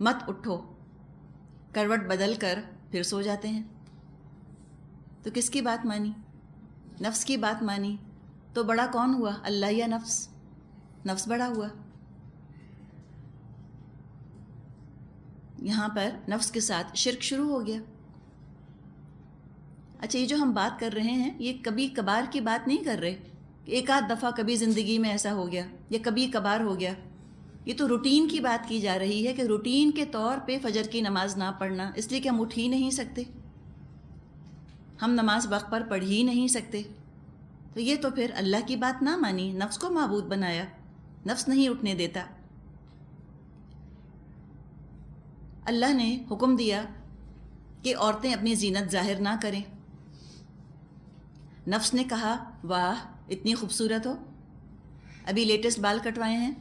مت اٹھو، کروٹ بدل کر پھر سو جاتے ہیں۔ تو کس کی بات مانی؟ نفس کی بات مانی۔ تو بڑا کون ہوا، اللہ یا نفس؟ نفس بڑا ہوا۔ یہاں پر نفس کے ساتھ شرک شروع ہو گیا۔ اچھا، یہ جو ہم بات کر رہے ہیں یہ کبھی کبھار کی بات نہیں کر رہے کہ ایک آدھ دفعہ کبھی زندگی میں ایسا ہو گیا یا کبھی کبھار ہو گیا۔ یہ تو روٹین کی بات کی جا رہی ہے کہ روٹین کے طور پہ فجر کی نماز نہ پڑھنا، اس لیے کہ ہم اٹھ ہی نہیں سکتے، ہم نماز وقت پر پڑھ ہی نہیں سکتے۔ تو یہ تو پھر اللہ کی بات نہ مانی، نفس کو معبود بنایا، نفس نہیں اٹھنے دیتا۔ اللہ نے حکم دیا کہ عورتیں اپنی زینت ظاہر نہ کریں۔ نفس نے کہا واہ اتنی خوبصورت ہو، ابھی لیٹسٹ بال کٹوائے ہیں،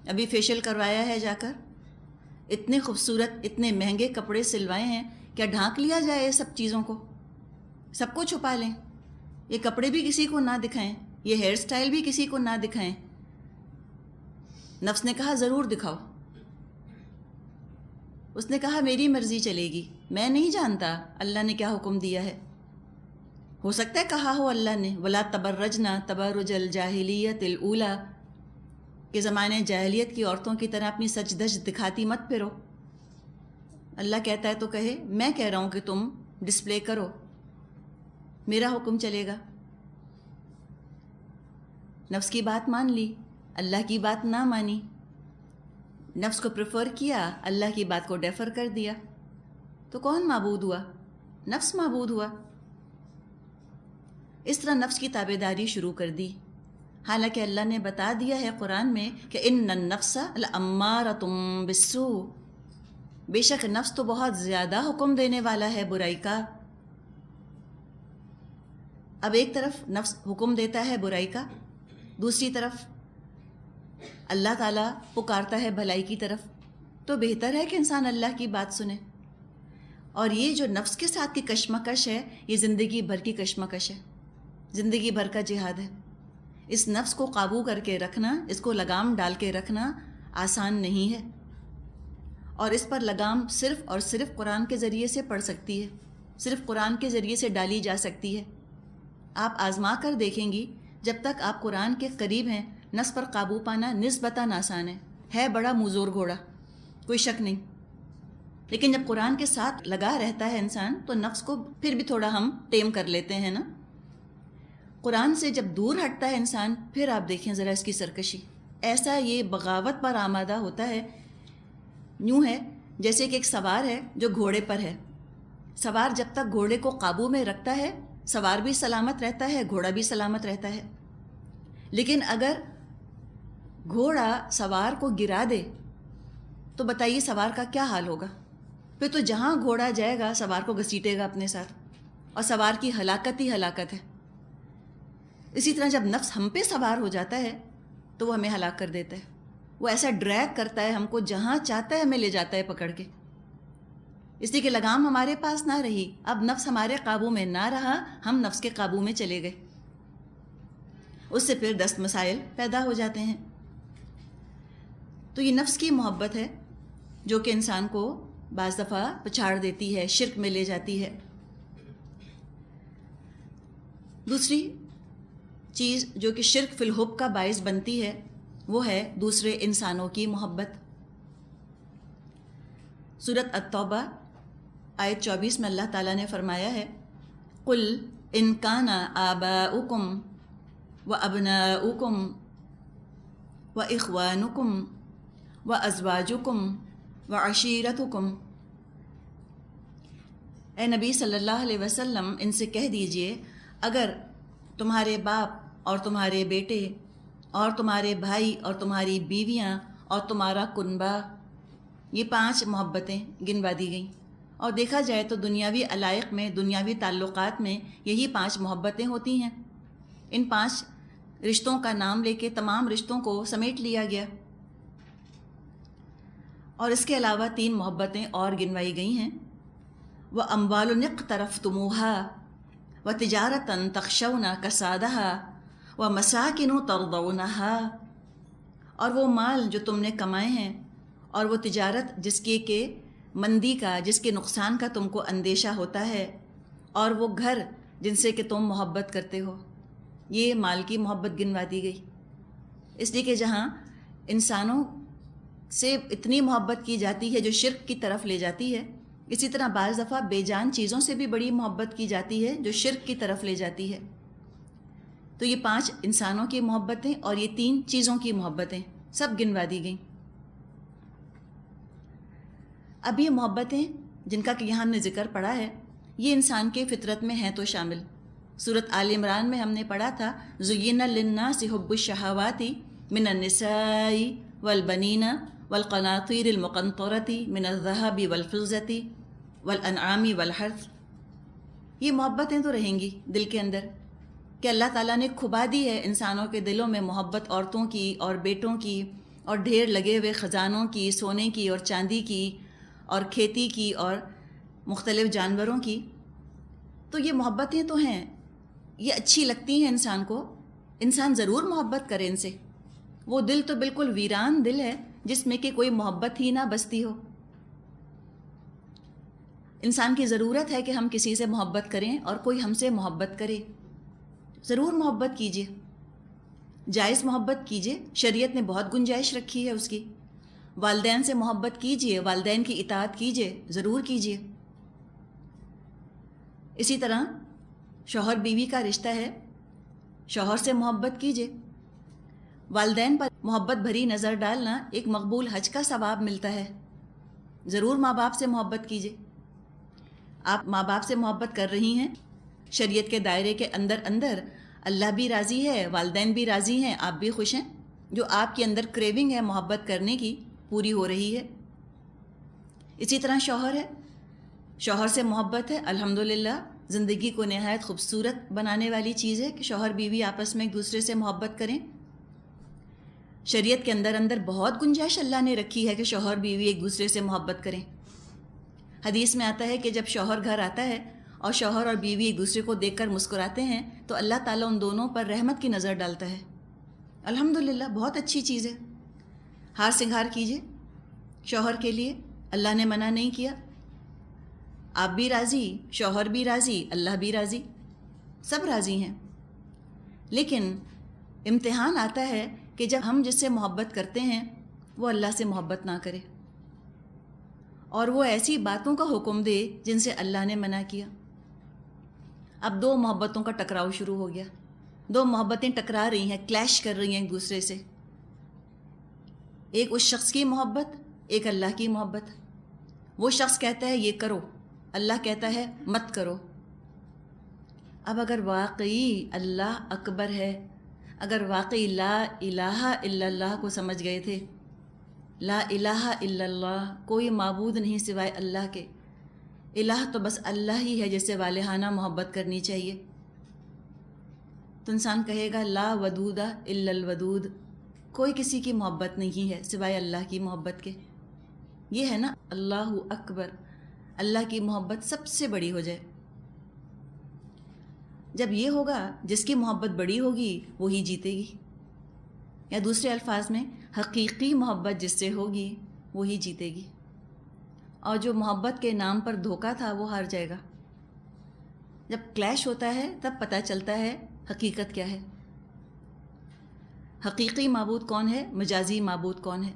ابھی فیشل کروایا ہے جا کر، اتنے خوبصورت اتنے مہنگے کپڑے سلوائے ہیں، کیا ڈھانک لیا جائے یہ سب چیزوں کو، سب کو چھپا لیں، یہ کپڑے بھی کسی کو نہ دکھائیں، یہ ہیئر سٹائل بھی کسی کو نہ دکھائیں۔ نفس نے کہا ضرور دکھاؤ۔ اس نے کہا میری مرضی چلے گی، میں نہیں جانتا اللہ نے کیا حکم دیا ہے۔ ہو سکتا ہے کہا ہو اللہ نے وَلَا تَبَرَّجْنَا تَبَرُّجَ الْجَاهِلِيَّةِ الْأُولَىٰ کہ زمانے جاہلیت کی عورتوں کی طرح اپنی سج دج دکھاتی مت پھرو۔ اللہ کہتا ہے تو کہے، میں کہہ رہا ہوں کہ تم ڈسپلے کرو، میرا حکم چلے گا۔ نفس کی بات مان لی، اللہ کی بات نہ مانی، نفس کو پریفر کیا، اللہ کی بات کو ڈیفر کر دیا، تو کون معبود ہوا؟ نفس معبود ہوا۔ اس طرح نفس کی تابعداری شروع کر دی، حالانکہ اللہ نے بتا دیا ہے قرآن میں کہ ان النفس لامارۃ بالسوء، بے شک نفس تو بہت زیادہ حکم دینے والا ہے برائی کا۔ اب ایک طرف نفس حکم دیتا ہے برائی کا، دوسری طرف اللہ تعالیٰ پکارتا ہے بھلائی کی طرف، تو بہتر ہے کہ انسان اللہ کی بات سنے۔ اور یہ جو نفس کے ساتھ کی کشمکش ہے، یہ زندگی بھر کی کشمکش ہے، زندگی بھر کا جہاد ہے۔ اس نفس کو قابو کر کے رکھنا، اس کو لگام ڈال کے رکھنا آسان نہیں ہے، اور اس پر لگام صرف اور صرف قرآن کے ذریعے سے پڑ سکتی ہے، صرف قرآن کے ذریعے سے ڈالی جا سکتی ہے۔ آپ آزما کر دیکھیں گی، جب تک آپ قرآن کے قریب ہیں نفس پر قابو پانا نسبتاً آسان ہے بڑا مزور گھوڑا، کوئی شک نہیں، لیکن جب قرآن کے ساتھ لگا رہتا ہے انسان تو نفس کو پھر بھی تھوڑا ہم ٹیم کر لیتے ہیں نا۔ قرآن سے جب دور ہٹتا ہے انسان، پھر آپ دیکھیں ذرا اس کی سرکشی، ایسا یہ بغاوت پر آمادہ ہوتا ہے، یوں ہے جیسے کہ ایک سوار ہے جو گھوڑے پر ہے۔ سوار جب تک گھوڑے کو قابو میں رکھتا ہے، سوار بھی سلامت رہتا ہے، گھوڑا بھی سلامت رہتا ہے۔ لیکن اگر گھوڑا سوار کو گرا دے تو بتائیے سوار کا کیا حال ہوگا؟ پھر تو جہاں گھوڑا جائے گا سوار کو گھسیٹے گا اپنے ساتھ، اور سوار کی ہلاکت ہی ہلاکت ہے۔ اسی طرح جب نفس ہم پہ سوار ہو جاتا ہے تو وہ ہمیں ہلاک کر دیتا ہے، وہ ایسا ڈریگ کرتا ہے ہم کو، جہاں چاہتا ہے ہمیں لے جاتا ہے پکڑ کے، اس لیے کہ لگام ہمارے پاس نہ رہی، اب نفس ہمارے قابو میں نہ رہا، ہم نفس کے قابو میں چلے گئے، اس سے پھر دست مسائل پیدا ہو جاتے ہیں۔ تو یہ نفس کی محبت ہے جو کہ انسان کو بعض دفعہ پچھاڑ دیتی ہے، شرک میں لے جاتی ہے۔ دوسری چیز جو کہ شرک فی الحب کا باعث بنتی ہے وہ ہے دوسرے انسانوں کی محبت۔ سورۃ التوبہ آیت 24 میں اللہ تعالیٰ نے فرمایا ہے قُلْ إِنْ كَانَ آبَاؤُكُمْ وَأَبْنَاؤُكُمْ وَإِخْوَانُكُمْ وَأَزْوَاجُكُمْ وَعَشِيرَتُكُمْ، اے نبی صلی اللہ علیہ وسلم ان سے کہہ دیجئے اگر تمہارے باپ اور تمہارے بیٹے اور تمہارے بھائی اور تمہاری بیویاں اور تمہارا کنبہ، یہ 5 محبتیں گنوا دی گئیں، اور دیکھا جائے تو دنیاوی علائق میں، دنیاوی تعلقات میں یہی 5 محبتیں ہوتی ہیں۔ ان 5 رشتوں کا نام لے کے تمام رشتوں کو سمیٹ لیا گیا، اور اس کے علاوہ 3 محبتیں اور گنوائی گئی ہیں، وَأَمْوَالٌ اقْتَرَفْتُمُوهَا وَتِجَارَةً تَخْشَوْنَ كَسَادَهَا وَمَسَاكِنُ تَرْضَوْنَهَا، اور وہ مال جو تم نے کمائے ہیں اور وہ تجارت جس کے کہ مندی کا، جس کے نقصان کا تم کو اندیشہ ہوتا ہے، اور وہ گھر جن سے کہ تم محبت کرتے ہو. یہ مال کی محبت گنوا دی گئی. اس لیے کہ جہاں انسانوں سے اتنی محبت کی جاتی ہے جو شرک کی طرف لے جاتی ہے، اسی طرح بعض دفعہ بے جان چیزوں سے بھی بڑی محبت کی جاتی ہے جو شرک کی طرف لے جاتی ہے. تو یہ 5 انسانوں کی محبتیں اور یہ 3 چیزوں کی محبتیں سب گنوا دی گئیں. اب یہ محبتیں جن کا کہ یہاں ہم نے ذکر پڑھا ہے، یہ انسان کے فطرت میں ہیں تو شامل. سورۃ آل عمران میں ہم نے پڑھا تھا زُيِّنَ لِلنَّاسِ حُبُّ الشَّهَوَاتِ مِنَ النِّسَاءِ وَالْبَنِينَ وَالْقَنَاطِيرِ الْمُقَنطَرَةِ مِنَ الذَّهَبِ وَالْفِضَّةِ وَالْأَنْعَامِ وَالْحَرْثِ. یہ محبتیں تو رہیں گی دل کے اندر کہ اللہ تعالیٰ نے کھبا دی ہے انسانوں کے دلوں میں محبت عورتوں کی اور بیٹوں کی اور ڈھیر لگے ہوئے خزانوں کی، سونے کی اور چاندی کی اور کھیتی کی اور مختلف جانوروں کی. تو یہ محبتیں تو ہیں، یہ اچھی لگتی ہیں انسان کو. انسان ضرور محبت کرے ان سے. وہ دل تو بالکل ویران دل ہے جس میں کہ کوئی محبت ہی نہ بستی ہو. انسان کی ضرورت ہے کہ ہم کسی سے محبت کریں اور کوئی ہم سے محبت کرے. ضرور محبت کیجیے، جائز محبت کیجیے. شریعت نے بہت گنجائش رکھی ہے اس کی. والدین سے محبت کیجیے، والدین کی اطاعت کیجیے، ضرور کیجیے. اسی طرح شوہر بیوی کا رشتہ ہے، شوہر سے محبت کیجیے. والدین پر محبت بھری نظر ڈالنا ایک مقبول حج کا ثواب ملتا ہے. ضرور ماں باپ سے محبت کیجیے. آپ ماں باپ سے محبت کر رہی ہیں، شریعت کے دائرے کے اندر اللہ بھی راضی ہے، والدین بھی راضی ہیں، آپ بھی خوش ہیں. جو آپ کے اندر کریونگ ہے محبت کرنے کی پوری ہو رہی ہے. اسی طرح شوہر ہے، شوہر سے محبت ہے. الحمدللہ زندگی کو نہایت خوبصورت بنانے والی چیز ہے کہ شوہر بیوی آپس میں ایک دوسرے سے محبت کریں. شریعت کے اندر بہت گنجائش اللہ نے رکھی ہے کہ شوہر بیوی ایک دوسرے سے محبت کریں. حدیث میں آتا ہے کہ جب شوہر گھر آتا ہے اور شوہر اور بیوی ایک دوسرے کو دیکھ کر مسکراتے ہیں تو اللہ تعالیٰ ان دونوں پر رحمت کی نظر ڈالتا ہے. الحمدللہ بہت اچھی چیز ہے. ہار سنگھار کیجیے شوہر کے لیے، اللہ نے منع نہیں کیا. آپ بھی راضی، شوہر بھی راضی، اللہ بھی راضی، سب راضی ہیں. لیکن امتحان آتا ہے کہ جب ہم جس سے محبت کرتے ہیں وہ اللہ سے محبت نہ کرے اور وہ ایسی باتوں کا حکم دے جن سے اللہ نے منع کیا. اب 2 محبتوں کا ٹکراؤ شروع ہو گیا. 2 محبتیں ٹکرا رہی ہیں، کلیش کر رہی ہیں ایک دوسرے سے. ایک اس شخص کی محبت، ایک اللہ کی محبت. وہ شخص کہتا ہے یہ کرو، اللہ کہتا ہے مت کرو. اب اگر واقعی اللہ اکبر ہے، اگر واقعی لا الہ الا اللہ کو سمجھ گئے تھے، لا الہ الا اللہ، کوئی معبود نہیں سوائے اللہ کے، الہ تو بس اللہ ہی ہے جس سے والہانہ محبت کرنی چاہیے، تو انسان کہے گا لا ودود الا الودود، کوئی کسی کی محبت نہیں ہے سوائے اللہ کی محبت کے. یہ ہے نا اللہ اکبر، اللہ کی محبت سب سے بڑی ہو جائے. جب یہ ہوگا جس کی محبت بڑی ہوگی وہی جیتے گی، یا دوسرے الفاظ میں حقیقی محبت جس سے ہوگی وہی جیتے گی، اور جو محبت کے نام پر دھوکا تھا وہ ہار جائے گا. جب کلیش ہوتا ہے تب پتہ چلتا ہے حقیقت کیا ہے. حقیقی معبود کون ہے، مجازی معبود کون ہے.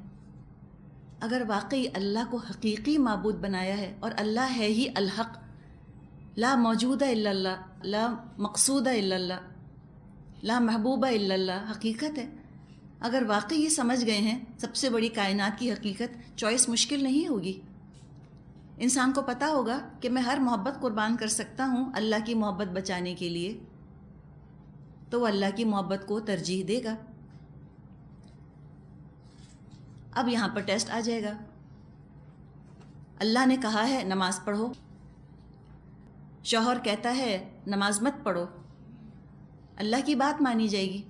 اگر واقعی اللہ کو حقیقی معبود بنایا ہے، اور اللہ ہے ہی الحق، لا موجود الا اللہ، لا مقصود الا اللہ، لا محبوب الا اللہ، حقیقت ہے. اگر واقعی یہ سمجھ گئے ہیں سب سے بڑی کائنات کی حقیقت، چوائس مشکل نہیں ہوگی. انسان کو پتہ ہوگا کہ میں ہر محبت قربان کر سکتا ہوں اللہ کی محبت بچانے کے لیے، تو وہ اللہ کی محبت کو ترجیح دے گا. اب یہاں پر ٹیسٹ آ جائے گا. اللہ نے کہا ہے نماز پڑھو، شوہر کہتا ہے نماز مت پڑھو، اللہ کی بات مانی جائے گی.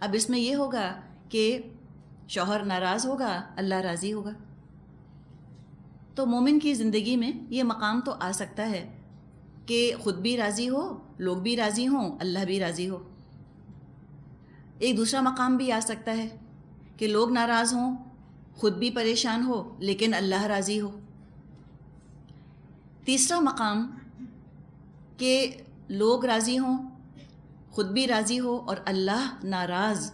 اب اس میں یہ ہوگا کہ شوہر ناراض ہوگا، اللہ راضی ہوگا. تو مومن کی زندگی میں یہ مقام تو آ سکتا ہے کہ خود بھی راضی ہو، لوگ بھی راضی ہوں، اللہ بھی راضی ہو. ایک دوسرا مقام بھی آ سکتا ہے کہ لوگ ناراض ہوں، خود بھی پریشان ہو لیکن اللہ راضی ہو۔ تیسرا مقام کہ لوگ راضی ہوں، خود بھی راضی ہو اور اللہ ناراض،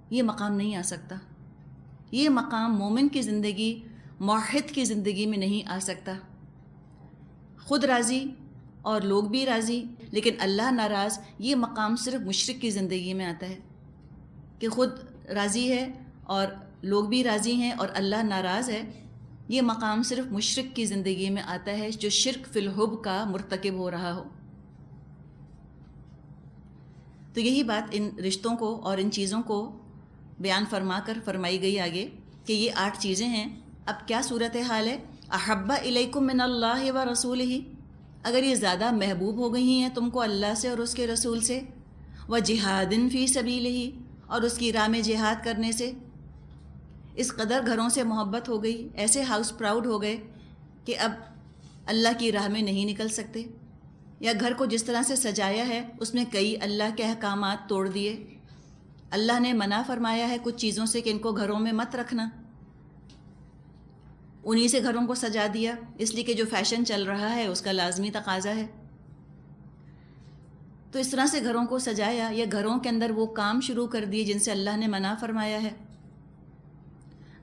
یہ مقام نہیں آ سکتا۔ یہ مقام مومن کی زندگی، موحد کی زندگی میں نہیں آ سکتا۔ خود راضی اور لوگ بھی راضی لیکن اللہ ناراض، یہ مقام صرف مشرک کی زندگی میں آتا ہے کہ خود راضی ہے اور لوگ بھی راضی ہیں اور اللہ ناراض ہے۔ یہ مقام صرف مشرک کی زندگی میں آتا ہے جو شرک فی الحب کا مرتکب ہو رہا ہو۔ تو یہی بات ان رشتوں کو اور ان چیزوں کو بیان فرما کر فرمائی گئی آگے کہ یہ 8 چیزیں ہیں۔ اب کیا صورتحال ہے؟ احب الیکم من اللہ و رسولہ، اگر یہ زیادہ محبوب ہو گئی ہیں تم کو اللہ سے اور اس کے رسول سے، و جہاد فی سبیلہ، اور اس کی راہ میں جہاد کرنے سے، اس قدر گھروں سے محبت ہو گئی، ایسے ہاؤس پراؤڈ ہو گئے کہ اب اللہ کی راہ میں نہیں نکل سکتے، یا گھر کو جس طرح سے سجایا ہے اس میں کئی اللہ کے احکامات توڑ دیے۔ اللہ نے منع فرمایا ہے کچھ چیزوں سے کہ ان کو گھروں میں مت رکھنا، انہی سے گھروں کو سجا دیا اس لیے کہ جو فیشن چل رہا ہے اس کا لازمی تقاضا ہے۔ تو اس طرح سے گھروں کو سجایا، یا گھروں کے اندر وہ کام شروع کر دیے جن سے اللہ نے منع فرمایا ہے۔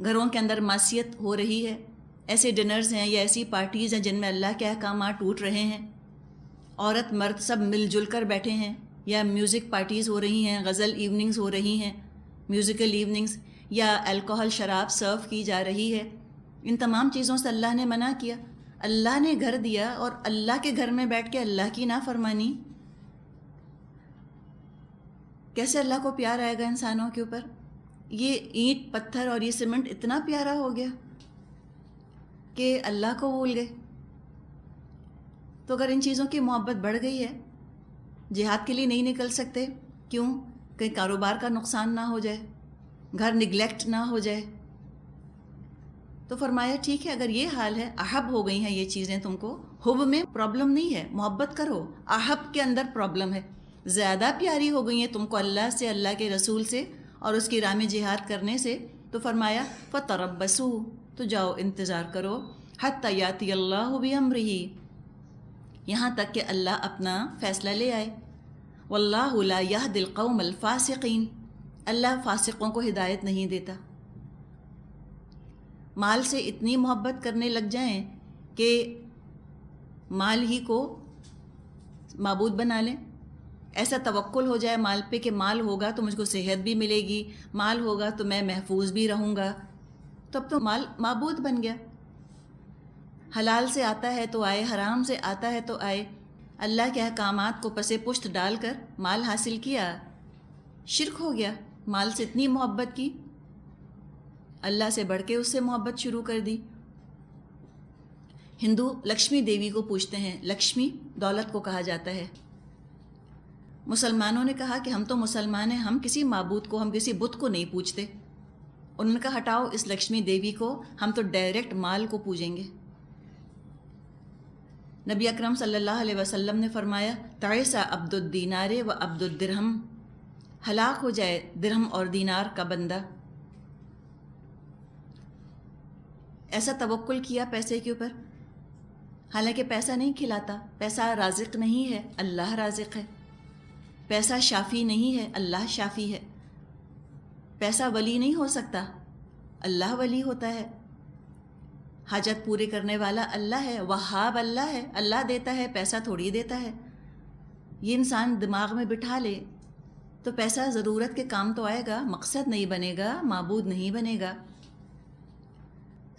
گھروں کے اندر معصیت ہو رہی ہے، ایسے ڈنرز ہیں یا ایسی پارٹیز ہیں جن میں اللہ کے احکامات ٹوٹ رہے ہیں، عورت مرد سب مل جل کر بیٹھے ہیں، یا میوزک پارٹیز ہو رہی ہیں، غزل ایوننگز ہو رہی ہیں، میوزیکل ایوننگز، یا الکوہل شراب سرو کی جا رہی ہے۔ ان تمام چیزوں سے اللہ نے منع کیا۔ اللہ نے گھر دیا اور اللہ کے گھر میں بیٹھ کے اللہ کی نافرمانی، کیسے اللہ کو پیار آئے گا انسانوں کے اوپر؟ یہ اینٹ پتھر اور یہ سیمنٹ اتنا پیارا ہو گیا کہ اللہ کو بھول گئے۔ تو اگر ان چیزوں کی محبت بڑھ گئی ہے، جہاد کے لیے نہیں نکل سکتے، کیوں؟ کہیں کاروبار کا نقصان نہ ہو جائے، گھر نگلیکٹ نہ ہو جائے۔ تو فرمایا ٹھیک ہے، اگر یہ حال ہے، احب ہو گئی ہیں یہ چیزیں تم کو، حب میں پرابلم نہیں ہے، محبت کرو، احب کے اندر پرابلم ہے، زیادہ پیاری ہو گئی ہیں تم کو اللہ سے، اللہ کے رسول سے اور اس کی راہ میں جہاد کرنے سے، تو فرمایا فَتَرَبَّصُوا، تو جاؤ انتظار کرو، حَتَّى يَأْتِيَ اللَّهُ بِأَمْرِهِ، یہاں تک کہ اللہ اپنا فیصلہ لے آئے۔ وَاللَّهُ لَا يَهْدِي الْقَوْمَ الْفَاسِقِينَ، اللہ فاسقوں کو ہدایت نہیں دیتا۔ مال سے اتنی محبت کرنے لگ جائیں کہ مال ہی کو معبود بنا لیں، ایسا توکل ہو جائے مال پہ کہ مال ہوگا تو مجھ کو صحت بھی ملے گی، مال ہوگا تو میں محفوظ بھی رہوں گا، تب تو مال معبود بن گیا۔ حلال سے آتا ہے تو آئے، حرام سے آتا ہے تو آئے، اللہ کے احکامات کو پسے پشت ڈال کر مال حاصل کیا، شرک ہو گیا۔ مال سے اتنی محبت کی، اللہ سے بڑھ کے اس سے محبت شروع کر دی۔ ہندو لکشمی دیوی کو پوجتے ہیں، لکشمی دولت کو کہا جاتا ہے۔ مسلمانوں نے کہا کہ ہم تو مسلمان ہیں، ہم کسی معبود کو، ہم کسی بت کو نہیں پوجتے۔ انہوں نے کہا ہٹاؤ اس لکشمی دیوی کو، ہم تو ڈائریکٹ مال کو پوجیں گے۔ نبی اکرم صلی اللہ علیہ وسلم نے فرمایا تعیس عبد الدینار و عبد الدرہم، ہلاک ہو جائے درہم اور دینار کا بندہ۔ ایسا توکل کیا پیسے کے اوپر، حالانکہ پیسہ نہیں کھلاتا، پیسہ رازق نہیں ہے، اللہ رازق ہے۔ پیسہ شافی نہیں ہے، اللہ شافی ہے۔ پیسہ ولی نہیں ہو سکتا، اللہ ولی ہوتا ہے۔ حاجت پورے کرنے والا اللہ ہے، وہاب اللہ ہے، اللہ دیتا ہے، پیسہ تھوڑی دیتا ہے۔ یہ انسان دماغ میں بٹھا لے تو پیسہ ضرورت کے کام تو آئے گا، مقصد نہیں بنے گا، معبود نہیں بنے گا۔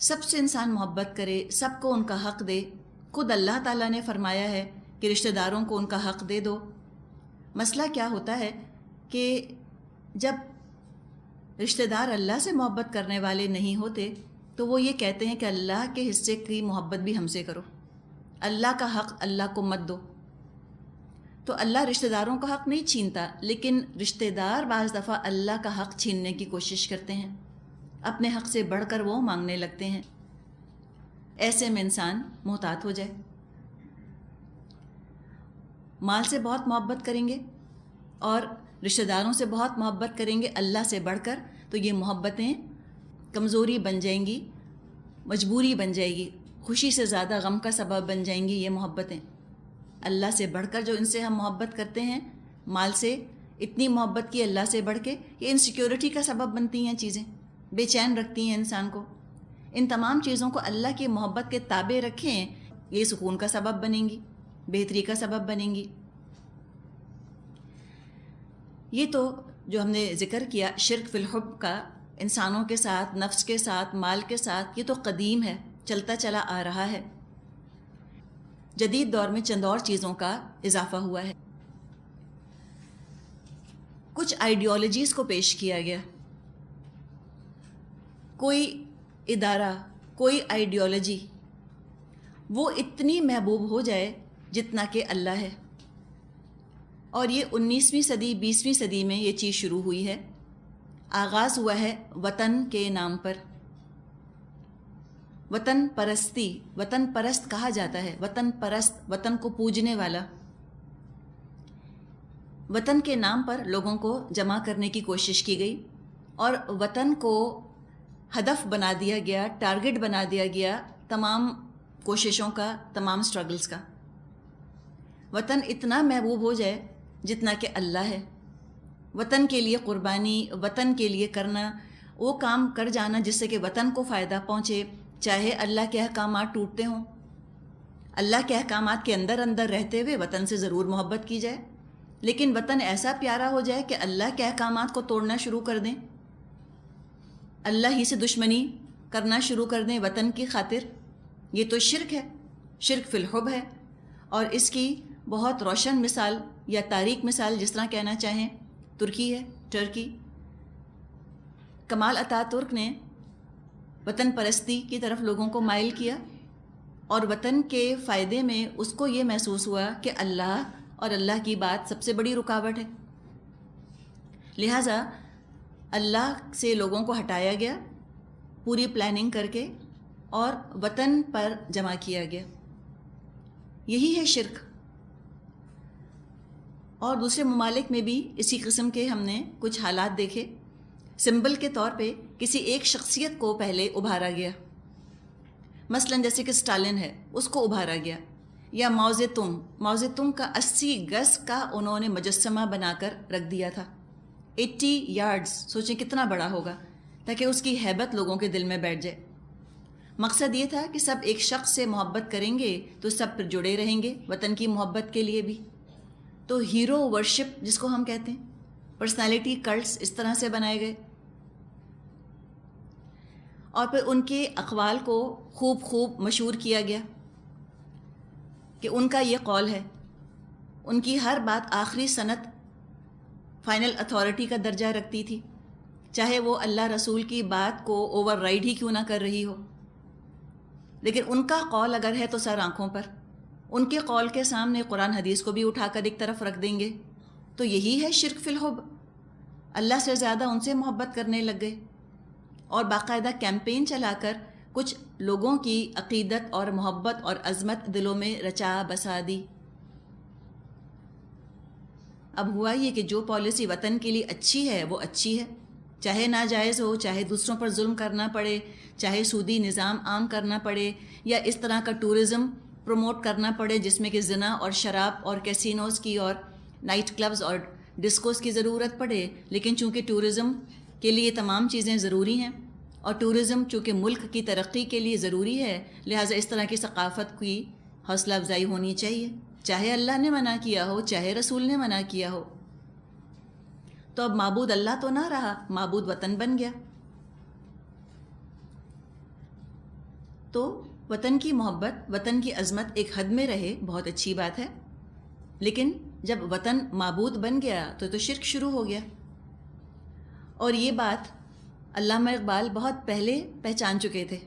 سب سے انسان محبت کرے، سب کو ان کا حق دے۔ خود اللہ تعالیٰ نے فرمایا ہے کہ رشتہ داروں کو ان کا حق دے دو۔ مسئلہ کیا ہوتا ہے کہ جب رشتہ دار اللہ سے محبت کرنے والے نہیں ہوتے تو وہ یہ کہتے ہیں کہ اللہ کے حصے کی محبت بھی ہم سے کرو، اللہ کا حق اللہ کو مت دو۔ تو اللہ رشتہ داروں کا حق نہیں چھینتا، لیکن رشتہ دار بعض دفعہ اللہ کا حق چھیننے کی کوشش کرتے ہیں، اپنے حق سے بڑھ کر وہ مانگنے لگتے ہیں۔ ایسے میں انسان محتاط ہو جائے۔ مال سے بہت محبت کریں گے اور رشتہ داروں سے بہت محبت کریں گے اللہ سے بڑھ کر، تو یہ محبتیں کمزوری بن جائیں گی، مجبوری بن جائے گی، خوشی سے زیادہ غم کا سبب بن جائیں گی یہ محبتیں۔ اللہ سے بڑھ کر جو ان سے ہم محبت کرتے ہیں، مال سے اتنی محبت کی اللہ سے بڑھ کے، یہ انسیکیورٹی کا سبب بنتی ہیں چیزیں، بے چین رکھتی ہیں انسان کو۔ ان تمام چیزوں کو اللہ کی محبت کے تابع رکھیں، یہ سکون کا سبب بنیں گی، بہتری کا سبب بنیں گی۔ یہ تو جو ہم نے ذکر کیا شرک فی الحب کا، انسانوں کے ساتھ، نفس کے ساتھ، مال کے ساتھ، یہ تو قدیم ہے، چلتا چلا آ رہا ہے۔ جدید دور میں چند اور چیزوں کا اضافہ ہوا ہے۔ کچھ آئیڈیالوجیز کو پیش کیا گیا۔ کوئی ادارہ، کوئی آئیڈیالوجی وہ اتنی محبوب ہو جائے جتنا کہ اللہ ہے، اور یہ 19ویں صدی 20ویں صدی میں یہ چیز شروع ہوئی ہے۔ آغاز ہوا ہے وطن کے نام پر، وطن پرستی، وطن پرست کہا جاتا ہے، وطن پرست، وطن کو پوجنے والا۔ وطن کے نام پر لوگوں کو جمع کرنے کی کوشش کی گئی، اور وطن کو ہدف بنا دیا گیا، ٹارگٹ بنا دیا گیا تمام کوششوں کا، تمام سٹرگلز کا۔ وطن اتنا محبوب ہو جائے جتنا کہ اللہ ہے، وطن کے لیے قربانی، وطن کے لیے کرنا، وہ کام کر جانا جس سے کہ وطن کو فائدہ پہنچے، چاہے اللہ کے احکامات ٹوٹتے ہوں۔ اللہ کے احکامات کے اندر اندر رہتے ہوئے وطن سے ضرور محبت کی جائے، لیکن وطن ایسا پیارا ہو جائے کہ اللہ کے احکامات کو توڑنا شروع کر دیں، اللہ ہی سے دشمنی کرنا شروع کر دیں وطن کی خاطر۔ یہ تو شرک ہے، شرک فی الحب ہے، اور اس کی بہت روشن مثال یا تاریک مثال جس طرح کہنا چاہیں ترکی ہے، ٹرکی۔ کمال اتا ترک نے وطن پرستی کی طرف لوگوں کو مائل کیا، اور وطن کے فائدے میں اس کو یہ محسوس ہوا کہ اللہ اور اللہ کی بات سب سے بڑی رکاوٹ ہے، لہٰذا اللہ سے لوگوں کو ہٹایا گیا پوری پلاننگ کر کے، اور وطن پر جمع کیا گیا۔ یہی ہے شرک۔ اور دوسرے ممالک میں بھی اسی قسم کے ہم نے کچھ حالات دیکھے۔ سمبل کے طور پہ کسی ایک شخصیت کو پہلے ابھارا گیا، مثلا جیسے کہ اسٹالن ہے، اس کو ابھارا گیا، یا ماؤ زیتونگ کا 80 گز کا انہوں نے مجسمہ بنا کر رکھ دیا تھا، 80 یارڈز، سوچیں کتنا بڑا ہوگا، تاکہ اس کی ہیبت لوگوں کے دل میں بیٹھ جائے۔ مقصد یہ تھا کہ سب ایک شخص سے محبت کریں گے تو سب پھر جڑے رہیں گے وطن کی محبت کے لیے بھی۔ تو ہیرو ورشپ جس کو ہم کہتے ہیں، پرسنالٹی کلٹس اس طرح سے بنائے گئے، اور پھر ان کے اقوال کو خوب مشہور کیا گیا کہ ان کا یہ قول ہے، ان کی ہر بات آخری سند فائنل اتھارٹی کا درجہ رکھتی تھی، چاہے وہ اللہ رسول کی بات کو اوور رائڈ ہی کیوں نہ کر رہی ہو، لیکن ان کا قول اگر ہے تو سر آنکھوں پر، ان کے قول کے سامنے قرآن حدیث کو بھی اٹھا کر ایک طرف رکھ دیں گے۔ تو یہی ہے شرک فی الحب، اللہ سے زیادہ ان سے محبت کرنے لگ گئے، اور باقاعدہ کیمپین چلا کر کچھ لوگوں کی عقیدت اور محبت اور عظمت دلوں میں رچا بسا دی۔ اب ہوا یہ کہ جو پالیسی وطن کے لیے اچھی ہے وہ اچھی ہے، چاہے ناجائز ہو، چاہے دوسروں پر ظلم کرنا پڑے، چاہے سودی نظام عام کرنا پڑے، یا اس طرح کا ٹورزم پروموٹ کرنا پڑے جس میں کہ زنا اور شراب اور کیسینوز کی اور نائٹ کلبز اور ڈسکوز کی ضرورت پڑے، لیکن چونکہ ٹورزم کے لیے تمام چیزیں ضروری ہیں، اور ٹورزم چونکہ ملک کی ترقی کے لیے ضروری ہے، لہٰذا اس طرح کی ثقافت کی حوصلہ افزائی ہونی چاہیے، چاہے اللہ نے منع کیا ہو، چاہے رسول نے منع کیا ہو۔ تو اب معبود اللہ تو نہ رہا، معبود وطن بن گیا۔ تو وطن کی محبت، وطن کی عظمت ایک حد میں رہے، بہت اچھی بات ہے، لیکن جب وطن معبود بن گیا تو شرک شروع ہو گیا۔ اور یہ بات علامہ اقبال بہت پہلے پہچان چکے تھے۔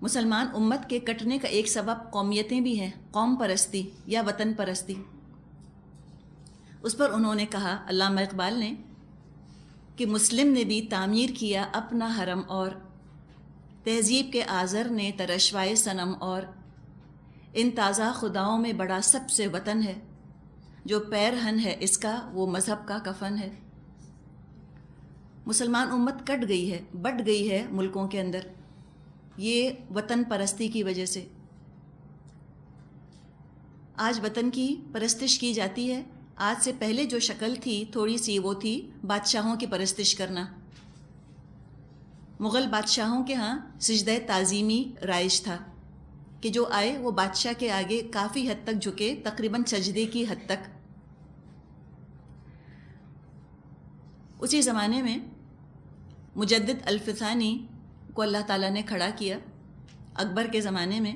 مسلمان امت کے کٹنے کا ایک سبب قومیتیں بھی ہیں، قوم پرستی یا وطن پرستی۔ اس پر انہوں نے کہا، علامہ اقبال نے، کہ مسلم نے بھی تعمیر کیا اپنا حرم، اور تہذیب کے آزر نے ترشوائے صنم، اور ان تازہ خداؤں میں بڑا سب سے وطن ہے، جو پیرہن ہے اس کا وہ مذہب کا کفن ہے۔ مسلمان امت کٹ گئی ہے، بٹ گئی ہے ملکوں کے اندر، یہ وطن پرستی کی وجہ سے۔ آج وطن کی پرستش کی جاتی ہے، آج سے پہلے جو شکل تھی تھوڑی سی وہ تھی بادشاہوں کی پرستش کرنا۔ مغل بادشاہوں کے ہاں سجدہ تعظیمی رائج تھا کہ جو آئے وہ بادشاہ کے آگے کافی حد تک جھکے، تقریباً سجدے کی حد تک۔ اسی زمانے میں مجدد الفسانی کو اللہ تعالیٰ نے کھڑا کیا۔ اکبر کے زمانے میں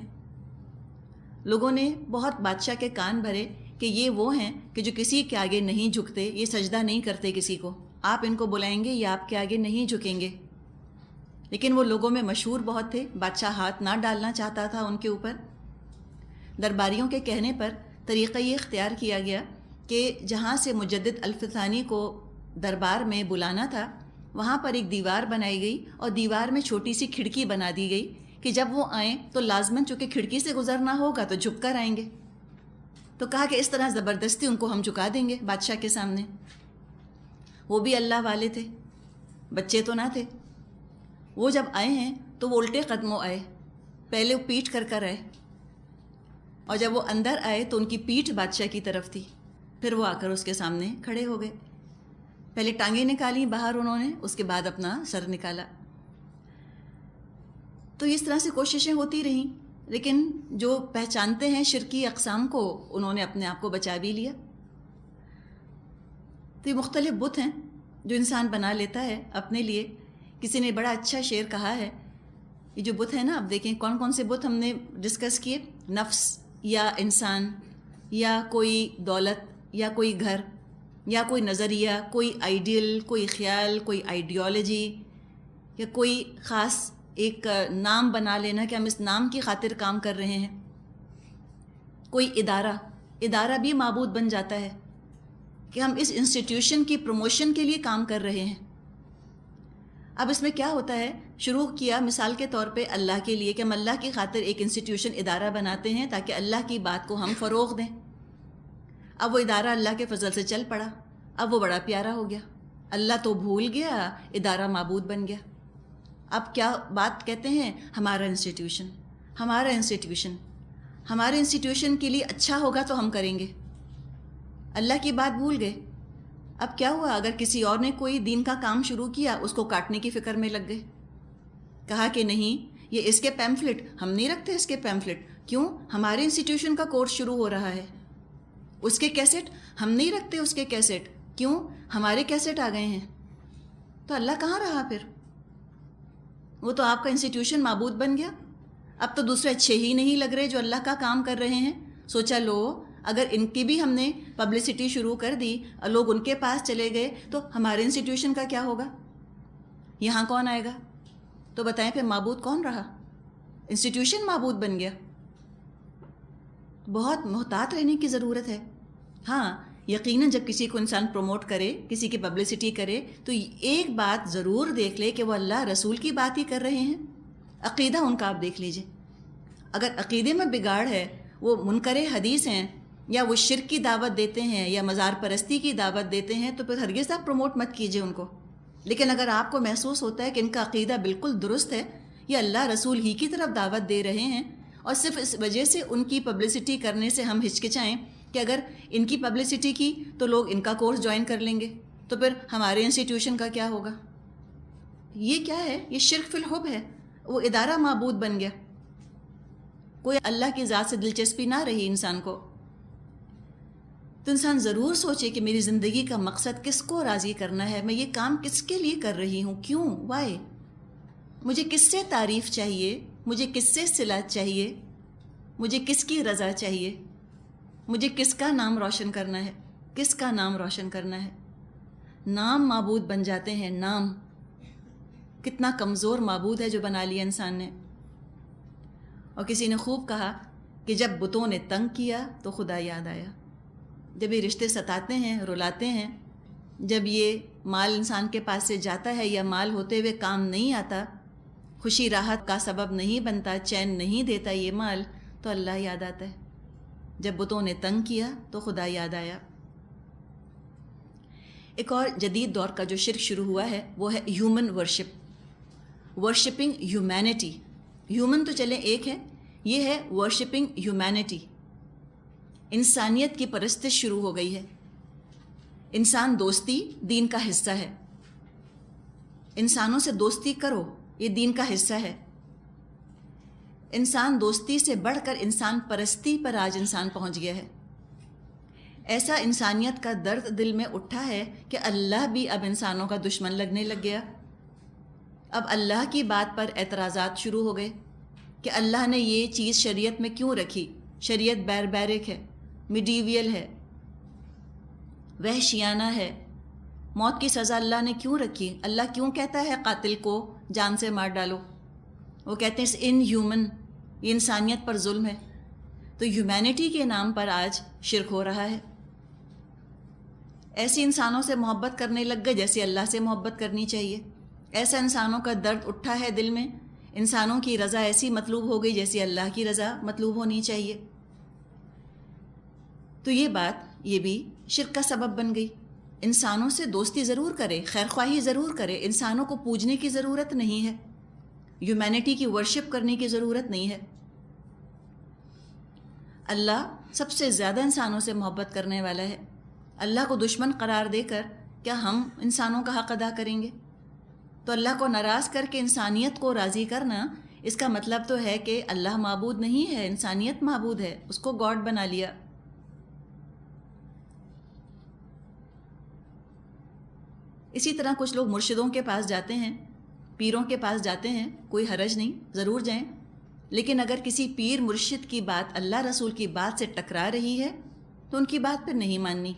لوگوں نے بہت بادشاہ کے کان بھرے کہ یہ وہ ہیں کہ جو کسی کے آگے نہیں جھکتے، یہ سجدہ نہیں کرتے کسی کو، آپ ان کو بلائیں گے یہ آپ کے آگے نہیں جھکیں گے۔ لیکن وہ لوگوں میں مشہور بہت تھے، بادشاہ ہاتھ نہ ڈالنا چاہتا تھا ان کے اوپر۔ درباریوں کے کہنے پر طریقہ یہ اختیار کیا گیا کہ جہاں سے مجدد الفسانی کو دربار میں بلانا تھا وہاں پر ایک دیوار بنائی گئی اور دیوار میں چھوٹی سی کھڑکی بنا دی گئی کہ جب وہ آئیں تو لازماً چونکہ کھڑکی سے گزرنا ہوگا تو جھک کر آئیں گے۔ تو کہا کہ اس طرح زبردستی ان کو ہم جھکا دیں گے بادشاہ کے سامنے۔ وہ بھی اللہ والے تھے، بچے تو نہ تھے۔ وہ جب آئے ہیں تو وہ الٹے قدموں آئے، پہلے وہ پیٹھ کر آئے، اور جب وہ اندر آئے تو ان کی پیٹھ بادشاہ کی طرف تھی۔ پھر وہ آ کر اس کے سامنے کھڑے ہو گئے، پہلے ٹانگیں نکالی باہر انہوں نے، اس کے بعد اپنا سر نکالا۔ تو اس طرح سے کوششیں ہوتی رہیں، لیکن جو پہچانتے ہیں شرکی اقسام کو انہوں نے اپنے آپ کو بچا بھی لیا۔ تو یہ مختلف بت ہیں جو انسان بنا لیتا ہے اپنے لیے۔ کسی نے بڑا اچھا شعر کہا ہے، یہ جو بت ہے نا، اب دیکھیں کون کون سے بت ہم نے ڈسکس کیے، نفس یا انسان یا کوئی دولت یا کوئی گھر یا کوئی نظریہ، کوئی آئیڈیل، کوئی خیال، کوئی آئیڈیالوجی، یا کوئی خاص ایک نام بنا لینا کہ ہم اس نام کی خاطر کام کر رہے ہیں، کوئی ادارہ بھی معبود بن جاتا ہے کہ ہم اس انسٹیٹیوشن کی پروموشن کے لیے کام کر رہے ہیں۔ اب اس میں کیا ہوتا ہے، شروع کیا مثال کے طور پہ اللہ کے لیے کہ ہم اللہ کی خاطر ایک انسٹیٹیوشن ادارہ بناتے ہیں تاکہ اللہ کی بات کو ہم فروغ دیں۔ اب وہ ادارہ اللہ کے فضل سے چل پڑا، اب وہ بڑا پیارا ہو گیا، اللہ تو بھول گیا، ادارہ معبود بن گیا۔ اب کیا بات کہتے ہیں، ہمارا انسٹیٹیوشن ہمارے انسٹیٹیوشن کے لیے اچھا ہوگا تو ہم کریں گے، اللہ کی بات بھول گئے۔ اب کیا ہوا، اگر کسی اور نے کوئی دین کا کام شروع کیا اس کو کاٹنے کی فکر میں لگ گئے، کہا کہ نہیں یہ اس کے پیمفلٹ ہم نہیں رکھتے، اس کے پیمفلٹ کیوں، ہمارے انسٹیٹیوشن کا کورس شروع ہو رہا ہے، اس کے کیسٹ ہم نہیں رکھتے، اس کے کیسٹ کیوں، ہمارے کیسٹ آ گئے ہیں۔ تو اللہ کہاں رہا پھر، وہ تو آپ کا انسٹیٹیوشن معبود بن گیا۔ اب تو دوسرے اچھے ہی نہیں لگ رہے جو اللہ کا کام کر رہے ہیں، سوچا لو اگر ان کی بھی ہم نے پبلسٹی شروع کر دی اور لوگ ان کے پاس چلے گئے تو ہمارے انسٹیٹیوشن کا کیا ہوگا، یہاں کون آئے گا؟ تو بتائیں پھر معبود کون رہا، انسٹیٹیوشن معبود بن گیا۔ بہت محتاط رہنے کی ضرورت ہے۔ ہاں یقیناً جب کسی کو انسان پروموٹ کرے، کسی کی پبلسٹی کرے تو ایک بات ضرور دیکھ لے کہ وہ اللہ رسول کی بات ہی کر رہے ہیں۔ عقیدہ ان کا آپ دیکھ لیجئے، اگر عقیدے میں بگاڑ ہے، وہ منکر حدیث ہیں یا وہ شرک کی دعوت دیتے ہیں یا مزار پرستی کی دعوت دیتے ہیں تو پھر ہرگز آپ پروموٹ مت کیجئے ان کو۔ لیکن اگر آپ کو محسوس ہوتا ہے کہ ان کا عقیدہ بالکل درست ہے، یا اللہ رسول ہی کی طرف دعوت دے رہے ہیں، اور صرف اس وجہ سے ان کی پبلسٹی کرنے سے ہم ہچکچائیں کہ اگر ان کی پبلسٹی کی تو لوگ ان کا کورس جوائن کر لیں گے تو پھر ہمارے انسٹیٹیوشن کا کیا ہوگا، یہ کیا ہے، یہ شرک فی الحب ہے، وہ ادارہ معبود بن گیا، کوئی اللہ کی ذات سے دلچسپی نہ رہی انسان کو۔ تو انسان ضرور سوچے کہ میری زندگی کا مقصد کس کو راضی کرنا ہے، میں یہ کام کس کے لیے کر رہی ہوں، کیوں، وائی، مجھے کس سے تعریف چاہیے، مجھے کس سے صلات چاہیے، مجھے کس کی رضا چاہیے، مجھے کس کا نام روشن کرنا ہے، کس کا نام روشن کرنا ہے۔ نام معبود بن جاتے ہیں، نام کتنا کمزور معبود ہے جو بنا لیا انسان نے۔ اور کسی نے خوب کہا کہ جب بتوں نے تنگ کیا تو خدا یاد آیا۔ جب یہ رشتے ستاتے ہیں، رلاتے ہیں، جب یہ مال انسان کے پاس سے جاتا ہے یا مال ہوتے ہوئے کام نہیں آتا، خوشی راحت کا سبب نہیں بنتا، چین نہیں دیتا یہ مال، تو اللہ یاد آتا ہے۔ جب بتوں نے تنگ کیا تو خدا یاد آیا۔ ایک اور جدید دور کا جو شرک شروع ہوا ہے وہ ہے human worship, worshipping humanity. Human تو چلیں ایک ہے، یہ ہے ورشپنگ ہیومینٹی. انسانیت کی پرستش شروع ہو گئی ہے. انسان دوستی دین کا حصہ ہے، انسانوں سے دوستی کرو، یہ دین کا حصہ ہے. انسان دوستی سے بڑھ کر انسان پرستی پر آج انسان پہنچ گیا ہے. ایسا انسانیت کا درد دل میں اٹھا ہے کہ اللہ بھی اب انسانوں کا دشمن لگنے لگ گیا. اب اللہ کی بات پر اعتراضات شروع ہو گئے کہ اللہ نے یہ چیز شریعت میں کیوں رکھی. شریعت بیربیرک ہے، میڈیویل ہے، وحشیانہ ہے. موت کی سزا اللہ نے کیوں رکھی؟ اللہ کیوں کہتا ہے قاتل کو جان سے مار ڈالو؟ وہ کہتے ہیں ان ہیومن، یہ انسانیت پر ظلم ہے. تو ہیومینٹی کے نام پر آج شرک ہو رہا ہے. ایسے انسانوں سے محبت کرنے لگ گئے جیسے اللہ سے محبت کرنی چاہیے. ایسا انسانوں کا درد اٹھا ہے دل میں، انسانوں کی رضا ایسی مطلوب ہو گئی جیسی اللہ کی رضا مطلوب ہونی چاہیے. تو یہ بات یہ بھی شرک کا سبب بن گئی. انسانوں سے دوستی ضرور کرے، خیرخواہی ضرور کرے، انسانوں کو پوجنے کی ضرورت نہیں ہے، ہیومینٹی کی ورشپ کرنے کی ضرورت نہیں ہے. اللہ سب سے زیادہ انسانوں سے محبت کرنے والا ہے. اللہ کو دشمن قرار دے کر کیا ہم انسانوں کا حق ادا کریں گے؟ تو اللہ کو ناراض کر کے انسانیت کو راضی کرنا، اس کا مطلب تو ہے کہ اللہ معبود نہیں ہے، انسانیت معبود ہے، اس کو گاڈ بنا لیا. اسی طرح کچھ لوگ مرشدوں کے پاس جاتے ہیں، پیروں کے پاس جاتے ہیں، کوئی حرج نہیں، ضرور جائیں. لیکن اگر کسی پیر مرشد کی بات اللہ رسول کی بات سے ٹکرا رہی ہے تو ان کی بات پھر نہیں ماننی.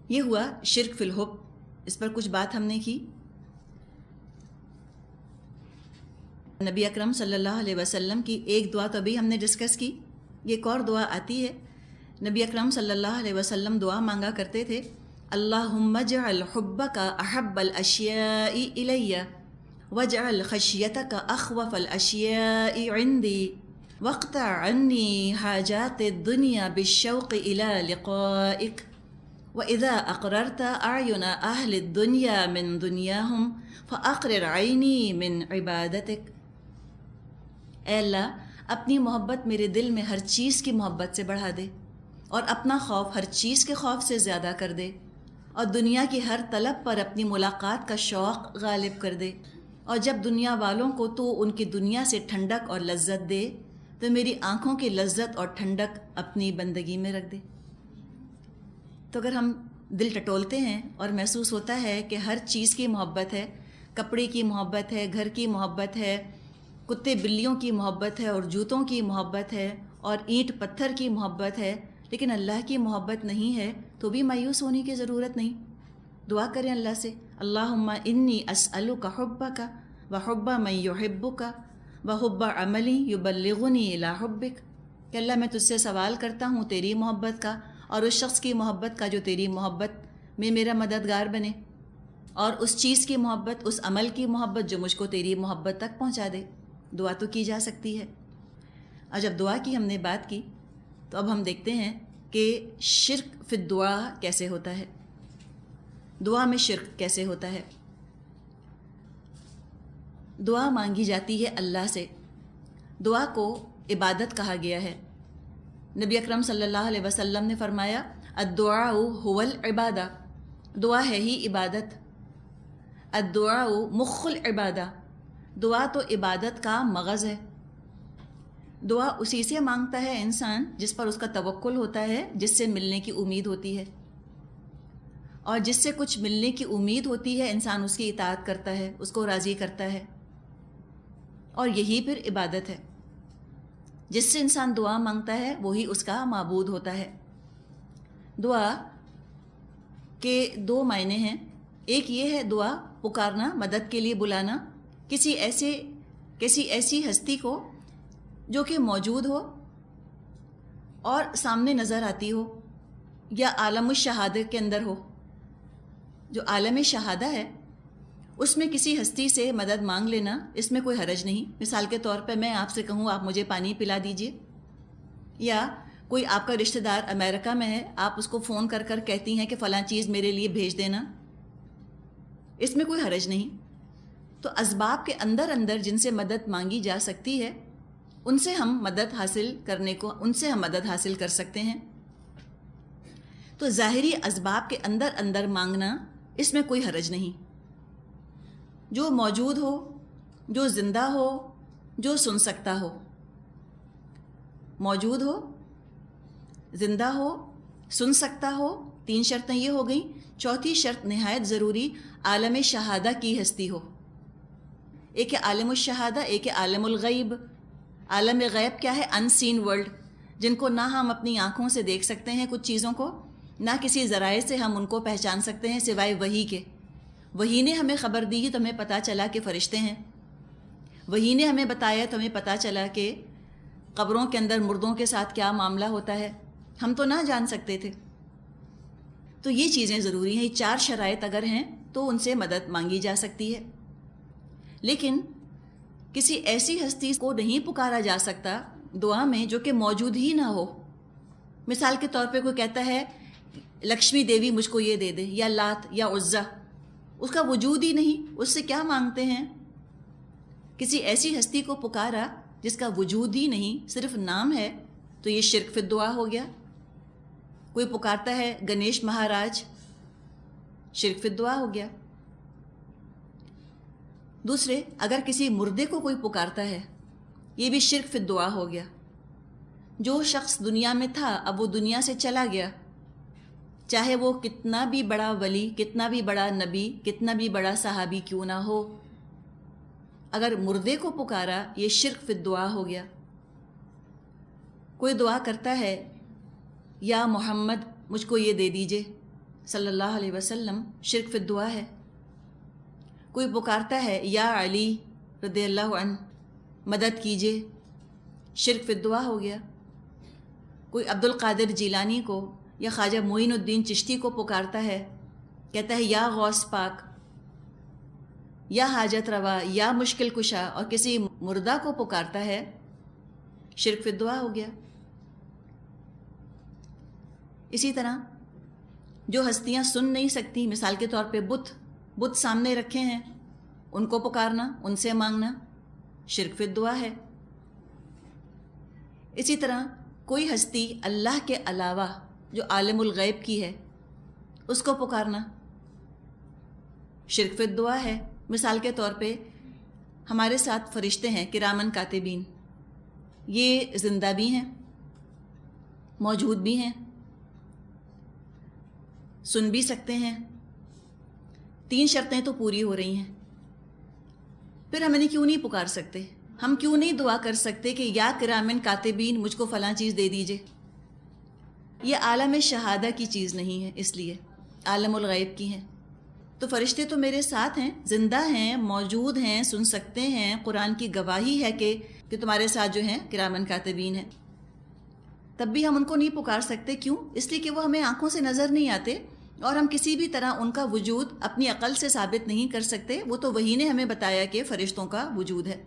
یہ ہوا شرک فی الحب، اس پر کچھ بات ہم نے کی. نبی اکرم صلی اللہ علیہ وسلم کی ایک دعا تو ابھی ہم نے ڈسکس کی. یہ ایک اور دعا آتی ہے. نبی اکرم صلی اللہ علیہ وسلم دعا مانگا کرتے تھے، اللہم اجعل حبک احب الاشیاء الی واجعل خشیتک اخوف الاشیاء عندی واقطع عنی حاجات الدنیا بالشوق الی لقائک وَإِذَا أَقْرَرْتَ أَعْيُنَ أَهْلِ الدُّنْيَا مِن دُنْيَاهُمْ فَأَقْرِرْ عَيْنِي مِن عِبَادَتِكَ. اے اللہ اپنی محبت میرے دل میں ہر چیز کی محبت سے بڑھا دے، اور اپنا خوف ہر چیز کے خوف سے زیادہ کر دے، اور دنیا کی ہر طلب پر اپنی ملاقات کا شوق غالب کر دے. اور جب دنیا والوں کو تو ان کی دنیا سے ٹھنڈک اور لذت دے تو میری آنکھوں کی لذت اور ٹھنڈک اپنی بندگی میں رکھ دے. تو اگر ہم دل ٹٹولتے ہیں اور محسوس ہوتا ہے کہ ہر چیز کی محبت ہے، کپڑے کی محبت ہے، گھر کی محبت ہے، کتے بلیوں کی محبت ہے، اور جوتوں کی محبت ہے، اور اینٹ پتھر کی محبت ہے، لیکن اللہ کی محبت نہیں ہے، تو بھی مایوس ہونے کی ضرورت نہیں. دعا کریں اللہ سے، اللہم انی اسألک حبک وحب من یحبک وحب عمل یبلغنی الی حبک. کہ اللہ میں تجھ سے سوال کرتا ہوں تیری محبت کا، اور اس شخص کی محبت کا جو تیری محبت میں میرا مددگار بنے، اور اس چیز کی محبت، اس عمل کی محبت جو مجھ کو تیری محبت تک پہنچا دے. دعا تو کی جا سکتی ہے. اور جب دعا کی ہم نے بات کی تو اب ہم دیکھتے ہیں کہ شرک فی الدعا کیسے ہوتا ہے، دعا میں شرک کیسے ہوتا ہے. دعا مانگی جاتی ہے اللہ سے. دعا کو عبادت کہا گیا ہے. نبی اکرم صلی اللہ علیہ وسلم نے فرمایا، الدعاء هو العبادہ، دعا ہے ہی عبادت. الدعاء مخ العبادہ، دعا تو عبادت کا مغز ہے. دعا اسی سے مانگتا ہے انسان جس پر اس کا توکل ہوتا ہے، جس سے ملنے کی امید ہوتی ہے. اور جس سے کچھ ملنے کی امید ہوتی ہے انسان اس کی اطاعت کرتا ہے، اس کو راضی کرتا ہے، اور یہی پھر عبادت ہے. جس سے انسان دعا مانگتا ہے وہی اس کا معبود ہوتا ہے. دعا کے دو معنی ہیں. ایک یہ ہے دعا پکارنا، مدد کے لیے بلانا کسی ایسی ہستی کو جو کہ موجود ہو اور سامنے نظر آتی ہو، یا عالم الشہادہ کے اندر ہو. جو عالم شہادہ ہے اس میں کسی ہستی سے مدد مانگ لینا، اس میں کوئی حرج نہیں. مثال کے طور پہ میں آپ سے کہوں آپ مجھے پانی پلا دیجئے، یا کوئی آپ کا رشتہ دار امریکہ میں ہے، آپ اس کو فون کر کر کہتی ہیں کہ فلاں چیز میرے لیے بھیج دینا، اس میں کوئی حرج نہیں۔ تو اسباب کے اندر اندر جن سے مدد مانگی جا سکتی ہے ان سے ہم مدد حاصل کر سکتے ہیں۔ تو ظاہری اسباب کے اندر اندر مانگنا، اس میں کوئی حرج نہیں۔ جو موجود ہو، جو زندہ ہو، جو سن سکتا ہو، موجود ہو، زندہ ہو، سن سکتا ہو، 3 شرطیں یہ ہو گئیں۔ چوتھی شرط نہایت ضروری، عالم شہادہ کی ہستی ہو۔ ایک ہے عالم الشہادہ، ایک ہے عالم الغیب۔ عالم غیب کیا ہے؟ ان سین ورلڈ، جن کو نہ ہم اپنی آنکھوں سے دیکھ سکتے ہیں کچھ چیزوں کو، نہ کسی ذرائع سے ہم ان کو پہچان سکتے ہیں سوائے وحی کے۔ وحی نے ہمیں خبر دی تو ہمیں پتہ چلا کہ فرشتے ہیں، وحی نے ہمیں بتایا تو ہمیں پتہ چلا کہ قبروں کے اندر مردوں کے ساتھ کیا معاملہ ہوتا ہے، ہم تو نہ جان سکتے تھے۔ تو یہ چیزیں ضروری ہیں، یہ 4 شرائط اگر ہیں تو ان سے مدد مانگی جا سکتی ہے۔ لیکن کسی ایسی ہستی کو نہیں پکارا جا سکتا دعا میں جو کہ موجود ہی نہ ہو۔ مثال کے طور پہ کوئی کہتا ہے لکشمی دیوی مجھ کو یہ دے دے، یا لات یا عزا، اس کا وجود ہی نہیں، اس سے کیا مانگتے ہیں؟ کسی ایسی ہستی کو پکارا جس کا وجود ہی نہیں، صرف نام ہے، تو یہ شرک فی الدعا ہو گیا۔ کوئی پکارتا ہے گنیش مہاراج، شرک فی الدعا ہو گیا۔ دوسرے، اگر کسی مردے کو کوئی پکارتا ہے، یہ بھی شرک فی الدعا ہو گیا۔ جو شخص دنیا میں تھا اب وہ دنیا سے چلا گیا، چاہے وہ کتنا بھی بڑا ولی، کتنا بھی بڑا نبی، کتنا بھی بڑا صحابی کیوں نہ ہو، اگر مردے کو پکارا یہ شرک فی الدعا ہو گیا۔ کوئی دعا کرتا ہے یا محمد مجھ کو یہ دے دیجئے صلی اللہ علیہ وسلم، شرک فی الدعا ہے۔ کوئی پکارتا ہے یا علی رضی اللہ عنہ مدد کیجئے، شرک فی الدعا ہو گیا۔ کوئی عبد القادر جیلانی کو یا خواجہ معین الدین چشتی کو پکارتا ہے، کہتا ہے یا غوث پاک، یا حاجت روا، یا مشکل کشا، اور کسی مردہ کو پکارتا ہے، شرک فی الدعا ہو گیا۔ اسی طرح جو ہستیاں سن نہیں سکتی، مثال کے طور پہ بت سامنے رکھے ہیں، ان کو پکارنا، ان سے مانگنا، شرک فی الدعا ہے۔ اسی طرح کوئی ہستی اللہ کے علاوہ جو عالم الغیب کی ہے، اس کو پکارنا، شرک فی الدعا ہے۔ مثال کے طور پہ ہمارے ساتھ فرشتے ہیں کرامن کاتبین، یہ زندہ بھی ہیں، موجود بھی ہیں، سن بھی سکتے ہیں، 3 شرطیں تو پوری ہو رہی ہیں، پھر ہم انہیں کیوں نہیں پکار سکتے؟ ہم کیوں نہیں دعا کر سکتے کہ یا کرامن کاتبین مجھ کو فلاں چیز دے دیجئے؟ یہ عالم شہادہ کی چیز نہیں ہے، اس لیے عالم الغیب کی ہیں۔ تو فرشتے تو میرے ساتھ ہیں، زندہ ہیں، موجود ہیں، سن سکتے ہیں، قرآن کی گواہی ہے کہ تمہارے ساتھ جو ہیں کرامن کاتبین ہیں، تب بھی ہم ان کو نہیں پکار سکتے۔ کیوں؟ اس لیے کہ وہ ہمیں آنکھوں سے نظر نہیں آتے، اور ہم کسی بھی طرح ان کا وجود اپنی عقل سے ثابت نہیں کر سکتے۔ وہ تو وحی نے ہمیں بتایا کہ فرشتوں کا وجود ہے،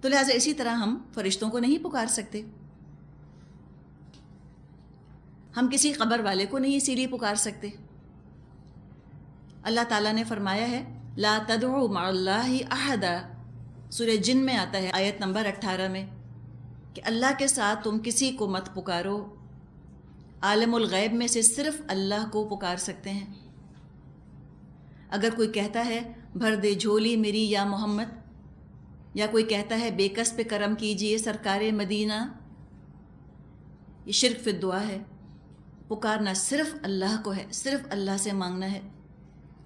تو لہٰذا اسی طرح ہم فرشتوں کو نہیں پکار سکتے۔ ہم کسی قبر والے کو نہیں اسی لیے پکار سکتے۔ اللہ تعالیٰ نے فرمایا ہے لا تدعوا مع اللہ احدا، سورہ جن میں آتا ہے آیت نمبر 18 میں، کہ اللہ کے ساتھ تم کسی کو مت پکارو۔ عالم الغیب میں سے صرف اللہ کو پکار سکتے ہیں۔ اگر کوئی کہتا ہے بھر دے جھولی میری یا محمد، یا کوئی کہتا ہے بے کس پہ کرم کیجئے سرکار مدینہ، یہ شرک فی الدعا ہے۔ پکارنا صرف اللہ کو ہے، صرف اللہ سے مانگنا ہے۔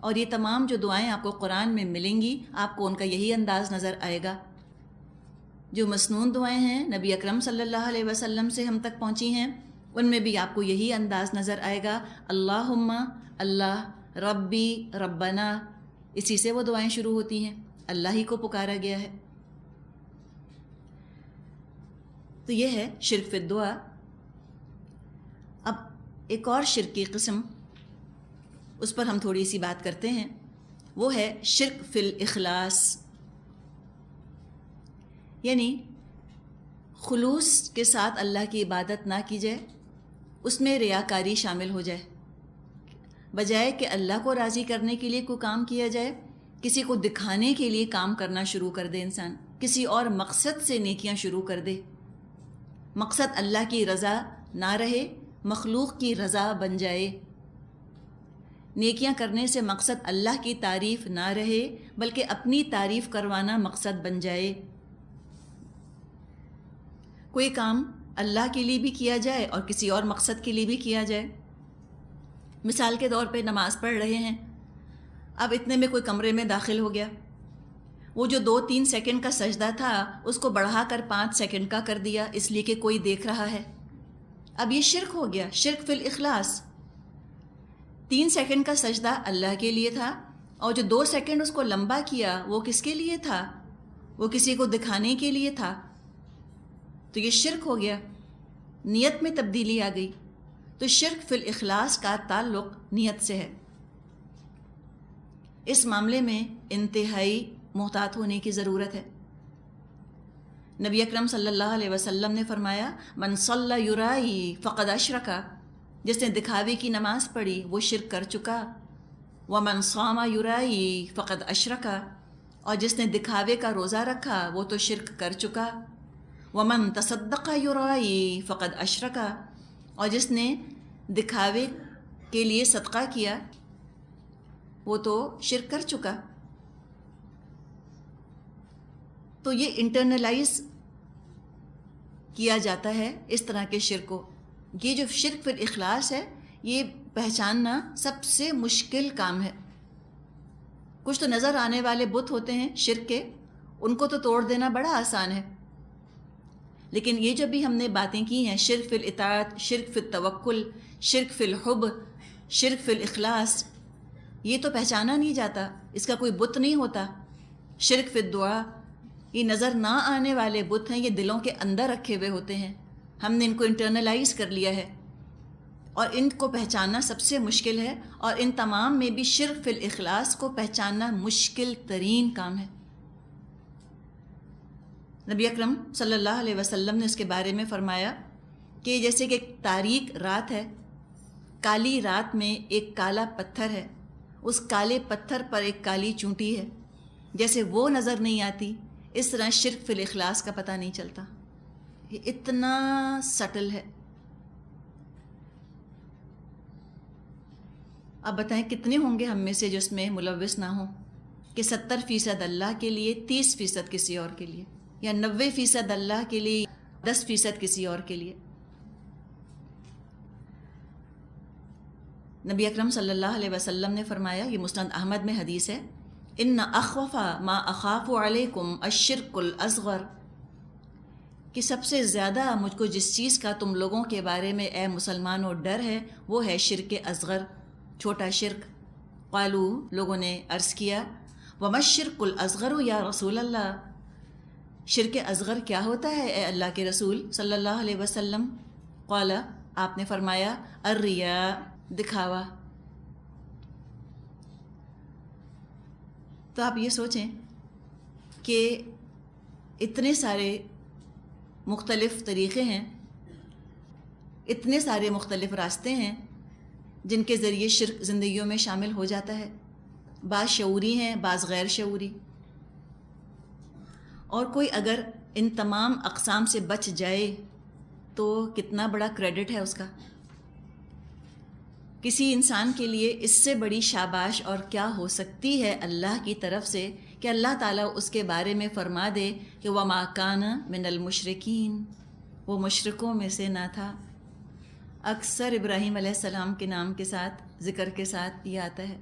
اور یہ تمام جو دعائیں آپ کو قرآن میں ملیں گی، آپ کو ان کا یہی انداز نظر آئے گا۔ جو مسنون دعائیں ہیں نبی اکرم صلی اللہ علیہ وسلم سے ہم تک پہنچی ہیں، ان میں بھی آپ کو یہی انداز نظر آئے گا، اللہم، اللہ، ربی، ربنا، اسی سے وہ دعائیں شروع ہوتی ہیں، اللہ ہی کو پکارا گیا ہے۔ تو یہ ہے شرک فی الدعا۔ اب ایک اور شرک کی قسم، اس پر ہم تھوڑی سی بات کرتے ہیں، وہ ہے شرک فی الاخلاص، یعنی خلوص کے ساتھ اللہ کی عبادت نہ کی جائے، اس میں ریاکاری شامل ہو جائے، بجائے کہ اللہ کو راضی کرنے کے لیے کوئی کام کیا جائے، کسی کو دکھانے کے لیے کام کرنا شروع کر دے انسان، کسی اور مقصد سے نیکیاں شروع کر دے، مقصد اللہ کی رضا نہ رہے، مخلوق کی رضا بن جائے۔ نیکیاں کرنے سے مقصد اللہ کی تعریف نہ رہے بلکہ اپنی تعریف کروانا مقصد بن جائے۔ کوئی کام اللہ کے لیے بھی کیا جائے اور کسی اور مقصد کے لیے بھی کیا جائے۔ مثال کے طور پہ نماز پڑھ رہے ہیں، اب اتنے میں کوئی کمرے میں داخل ہو گیا، وہ جو 2-3 سیکنڈ کا سجدہ تھا اس کو بڑھا کر 5 سیکنڈ کا کر دیا اس لیے کہ کوئی دیکھ رہا ہے۔ اب یہ شرک ہو گیا، شرک فی الاخلاص۔ 3 سیکنڈ کا سجدہ اللہ کے لیے تھا اور جو 2 سیکنڈ اس کو لمبا کیا وہ کس کے لیے تھا؟ وہ کسی کو دکھانے کے لیے تھا، تو یہ شرک ہو گیا، نیت میں تبدیلی آ گئی۔ تو شرک فی الاخلاص کا تعلق نیت سے ہے۔ اس معاملے میں انتہائی محتاط ہونے کی ضرورت ہے۔ نبی اکرم صلی اللہ علیہ وسلم نے فرمایا، من صلی یرائی فقد اشرکا، جس نے دکھاوے کی نماز پڑھی وہ شرک کر چکا، ومن صام یرائی فقد اشرکا، اور جس نے دکھاوے کا روزہ رکھا وہ تو شرک کر چکا، ومن تصدق یرائی فقد اشرکا، اور جس نے دکھاوے کے لیے صدقہ کیا وہ تو شرک کر چکا۔ تو یہ انٹرنلائز کیا جاتا ہے اس طرح کے شرک کو۔ یہ جو شرک فی الاخلاص ہے یہ پہچاننا سب سے مشکل کام ہے۔ کچھ تو نظر آنے والے بت ہوتے ہیں شرک کے، ان کو تو توڑ دینا بڑا آسان ہے، لیکن یہ جو بھی ہم نے باتیں کی ہیں، شرک فی الاطاعت، شرک فی التوکل، شرک فی الحب، شرک فی الاخلاص، یہ تو پہچانا نہیں جاتا، اس کا کوئی بت نہیں ہوتا۔ شرک فی الدعا، یہ نظر نہ آنے والے بت ہیں، یہ دلوں کے اندر رکھے ہوئے ہوتے ہیں، ہم نے ان کو انٹرنلائز کر لیا ہے اور ان کو پہچاننا سب سے مشکل ہے، اور ان تمام میں بھی شرک فی الاخلاص کو پہچاننا مشکل ترین کام ہے۔ نبی اکرم صلی اللہ علیہ وسلم نے اس کے بارے میں فرمایا کہ جیسے کہ ایک تاریک رات ہے، کالی رات میں ایک کالا پتھر ہے، اس کالے پتھر پر ایک کالی چونٹی ہے، جیسے وہ نظر نہیں آتی اس طرح شرک فی الاخلاص کا پتہ نہیں چلتا۔ یہ اتنا سٹل ہے۔ اب بتائیں کتنے ہوں گے ہم میں سے جو اس میں ملوث نہ ہوں، کہ 70% اللہ کے لیے، 30% کسی اور کے لیے، یا 90% اللہ کے لیے، 10% کسی اور کے لیے۔ نبی اکرم صلی اللہ علیہ وسلم نے فرمایا، یہ مسند احمد میں حدیث ہے، ان اخوف ما اخاف علیکم الشرک الاصغر، کہ سب سے زیادہ مجھ کو جس چیز کا تم لوگوں کے بارے میں اے مسلمانوں ڈر ہے وہ ہے شرک اصغر، چھوٹا شرک۔ قالو، لوگوں نے عرض کیا، وما الشرک الاصغر یا رسول اللہ، شرک اصغر کیا ہوتا ہے اے اللہ کے رسول صلی اللہ علیہ وسلم؟ قال، آپ نے فرمایا، الریا، دکھاوا۔ تو آپ یہ سوچیں کہ اتنے سارے مختلف طریقے ہیں، اتنے سارے مختلف راستے ہیں جن کے ذریعے شرک زندگیوں میں شامل ہو جاتا ہے، بعض شعوری ہیں، بعض غیر شعوری، اور کوئی اگر ان تمام اقسام سے بچ جائے تو کتنا بڑا کریڈٹ ہے اس کا۔ کسی انسان کے لیے اس سے بڑی شاباش اور کیا ہو سکتی ہے اللہ کی طرف سے کہ اللہ تعالیٰ اس کے بارے میں فرما دے کہ وَمَا كَانَ مِنَ الْمُشْرِكِينَ، وہ مشرکوں میں سے نہ تھا۔ اکثر ابراہیم علیہ السلام کے نام کے ساتھ، ذکر کے ساتھ یہ آتا ہے۔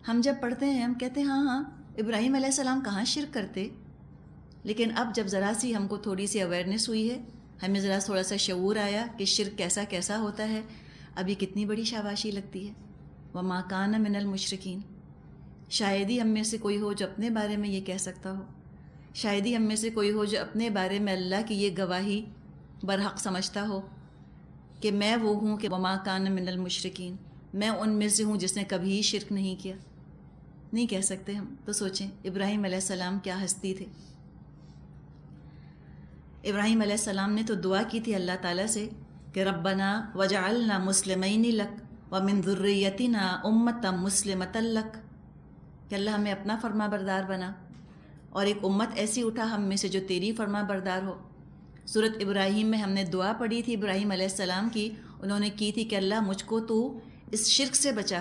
ہم جب پڑھتے ہیں ہم کہتے ہیں ہاں ابراہیم علیہ السلام کہاں شرک کرتے، لیکن اب جب ذرا سی ہم کو تھوڑی سی اویئرنیس ہوئی ہے، ہمیں ذرا تھوڑا سا شعور آیا کہ شرک کیسا کیسا ہوتا ہے، اب یہ کتنی بڑی شاباشی لگتی ہے۔ وَمَا كَانَ مِنَ الْمُشْرِكِينَ، شاید ہی ہم میں سے کوئی ہو جو اپنے بارے میں یہ کہہ سکتا ہو، شاید ہی ہم میں سے کوئی ہو جو اپنے بارے میں اللہ کی یہ گواہی برحق سمجھتا ہو کہ میں وہ ہوں کہ وَمَا كَانَ مِنَ الْمُشْرِكِينَ، میں ان میں سے ہوں جس نے کبھی شرک نہیں کیا۔ نہیں کہہ سکتے ہم۔ تو سوچیں ابراہیم علیہ السلام کیا ہستی تھے۔ ابراہیم علیہ السلام نے تو دعا کی تھی اللہ تعالیٰ سے کہ ربنا وجعلنا مسلمین لک ومن ذریتنا امتا مسلمۃ لک، کہ اللہ ہمیں اپنا فرما بردار بنا اور ایک امت ایسی اٹھا ہم میں سے جو تیری فرما بردار ہو۔ سورۃ ابراہیم میں ہم نے دعا پڑھی تھی ابراہیم علیہ السلام کی، انہوں نے کی تھی کہ اللہ مجھ کو تو اس شرک سے بچا،